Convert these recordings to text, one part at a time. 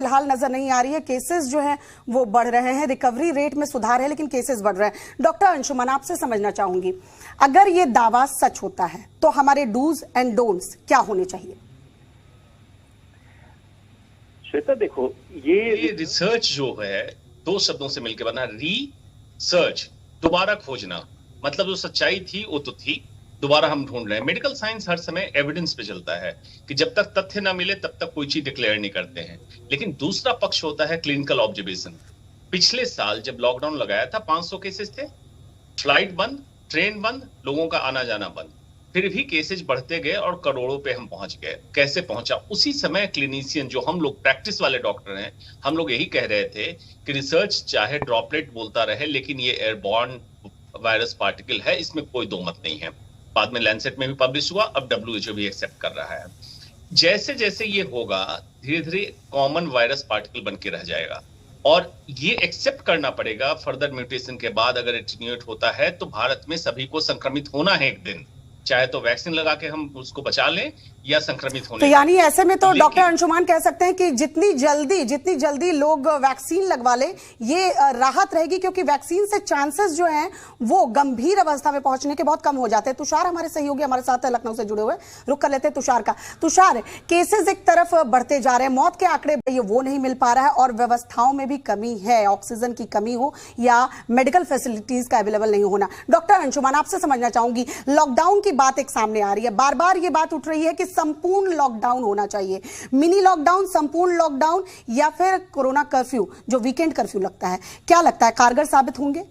फिलहाल नजर नहीं आ रही है। केसेस जो है वो बढ़ रहे हैं, रिकवरी रेट में सुधार है लेकिन केसेस बढ़ रहे हैं। डॉक्टर अंशुमन, आपसे समझना चाहूंगी, अगर ये दावा सच होता है तो हमारे डूज एंड डोंट्स क्या होने चाहिए? श्वेता देखो, ये रिसर्च जो है दो शब्दों से मिलकर बना, रिसर्च, दोबारा खोजना। मतलब जो सच्चाई थी वो तो थी, दोबारा हम ढूंढ रहे हैं। मेडिकल साइंस हर समय एविडेंस पे चलता है कि जब तक तथ्य ना मिले तब तक कोई चीज डिक्लेयर नहीं करते हैं। लेकिन दूसरा पक्ष होता है क्लिनिकल ऑब्जर्वेशन। पिछले साल जब लॉकडाउन लगाया था 500 केसेस थे, फ्लाइट बंद, ट्रेन बंद, लोगों का आना जाना बंद, फिर भी केसेस बढ़ते गए और करोड़ों पे हम पहुंच गए। कैसे पहुंचा? उसी समय क्लिनिशियन, जो हम लोग प्रैक्टिस वाले डॉक्टर हैं, हम लोग यही कह रहे थे कि रिसर्च चाहे ड्रॉपलेट बोलता रहे लेकिन ये एयरबॉर्न वायरस पार्टिकल है, इसमें कोई दो मत नहीं है। बाद में लैंसेट में भी पब्लिश हुआ, अब WHO भी एक्सेप्ट कर रहा है। जैसे जैसे ये होगा धीरे धीरे कॉमन वायरस पार्टिकल बन के रह जाएगा और ये एक्सेप्ट करना पड़ेगा। फर्दर म्यूटेशन के बाद अगर एटीन्यूएट होता है तो भारत में सभी को संक्रमित होना है एक दिन, चाहे तो वैक्सीन लगा के हम उसको बचा लें या संक्रमित होने। तो यानी ऐसे में तो डॉक्टर अंशुमान कह सकते हैं कि जितनी जल्दी लोग वैक्सीन लगवा ले ये राहत रहेगी, क्योंकि वैक्सीन से चांसेस जो हैं वो गंभीर अवस्था में पहुंचने के बहुत कम हो जाते हैं। तुषार हमारे सहयोगी हमारे साथ लखनऊ से जुड़े हुए, रुक कर लेते हैं तुषार का। तुषार, केसेस एक तरफ बढ़ते जा रहे हैं, मौत के आंकड़े वो नहीं मिल पा रहा है और व्यवस्थाओं में भी कमी है, ऑक्सीजन की कमी हो या मेडिकल फैसिलिटीज का अवेलेबल नहीं होना। डॉक्टर अंशुमान, आपसे समझना चाहूंगी, लॉकडाउन की बात एक सामने आ रही है, बार बार ये बात उठ रही है कि संपूर्ण लॉकडाउन होना चाहिए, मिनी लॉकडाउन, संपूर्ण लॉकडाउन या फिर कोरोना कर्फ्यू जो वीकेंड कर्फ्यू लगता है, क्या लगता है कारगर साबित होंगे?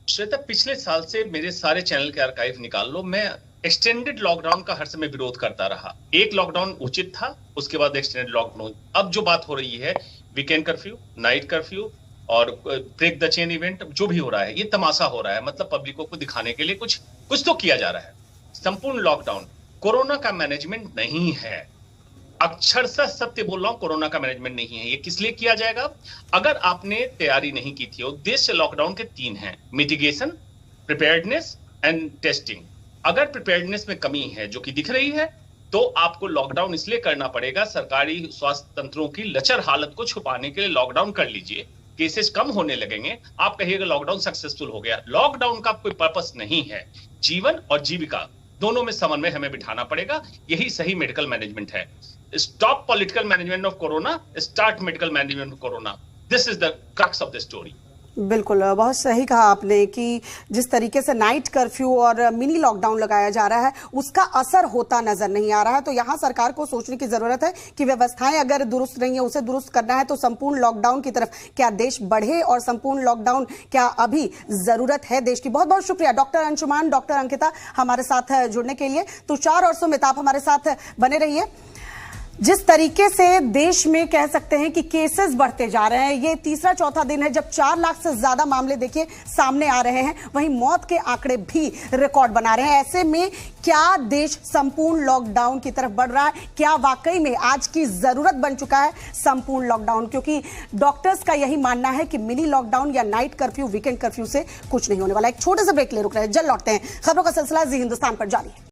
श्वेता, पिछले साल से मेरे सारे चैनल के आर्काइव निकाल लो, मैं एक्सटेंडेड लॉकडाउन का हर समय विरोध करता रहा। एक लॉकडाउन उचित था, उसके बाद एक्सटेंडेड लॉकडाउन। अब जो बात हो रही है वीकेंड कर्फ्यू, नाइट कर्फ्यू और ब्रेक द चेन इवेंट, जो भी हो रहा है ये तमाशा हो रहा है। मतलब पब्लिकों को दिखाने के लिए कुछ तो किया जा रहा है। संपूर्ण लॉकडाउन कोरोना का मैनेजमेंट नहीं है, अक्षरशः सत्य बोल रहा हूं, कोरोना का मैनेजमेंट नहीं है। ये किस लिए किया जाएगा? अगर आपने तैयारी नहीं की थी। उद्देश्य लॉकडाउन के 3 हैं, मिटिगेशन, प्रिपेयर्डनेस एंड टेस्टिंग। अगर प्रिपेयर्डनेस में कमी है जो कि दिख रही है तो आपको लॉकडाउन इसलिए करना पड़ेगा, सरकारी स्वास्थ्य तंत्रों की लचर हालत को छुपाने के लिए लॉकडाउन कर लीजिए, केसेस कम होने लगेंगे, आप कहिएगा लॉकडाउन सक्सेसफुल हो गया। लॉकडाउन का कोई पर्पस नहीं है, जीवन और जीविका दोनों में समन्वय हमें बिठाना पड़ेगा, यही सही मेडिकल मैनेजमेंट है। Stop political management of corona, start medical management of corona. This is the crux of the story. बिल्कुल, बहुत सही कहा आपने कि जिस तरीके से नाइट कर्फ्यू और मिनी लॉकडाउन लगाया जा रहा है उसका असर होता नजर नहीं आ रहा है। तो यहां सरकार को सोचने की जरूरत है कि व्यवस्थाएं अगर दुरुस्त नहीं है उसे दुरुस्त करना है तो संपूर्ण लॉकडाउन की तरफ क्या देश बढ़े और संपूर्ण लॉकडाउन क्या अभी जरूरत है देश की? बहुत बहुत शुक्रिया डॉक्टर अंशुमान, डॉक्टर अंकिता हमारे साथ जुड़ने के लिए। तुषार और सुमित, आप हमारे साथ बने रहिए। जिस तरीके से देश में कह सकते हैं कि केसेस बढ़ते जा रहे हैं, ये तीसरा चौथा दिन है जब 4 लाख से ज्यादा मामले देखिए सामने आ रहे हैं, वहीं मौत के आंकड़े भी रिकॉर्ड बना रहे हैं। ऐसे में क्या देश संपूर्ण लॉकडाउन की तरफ बढ़ रहा है? क्या वाकई में आज की जरूरत बन चुका है संपूर्ण लॉकडाउन? क्योंकि डॉक्टर्स का यही मानना है कि मिनी लॉकडाउन या नाइट कर्फ्यू, वीकेंड कर्फ्यू से कुछ नहीं होने वाला। एक छोटे से ब्रेक ले रुक रहे हैं, जल्द लौटते हैं। खबरों का सिलसिला जी हिंदुस्तान पर जारी है।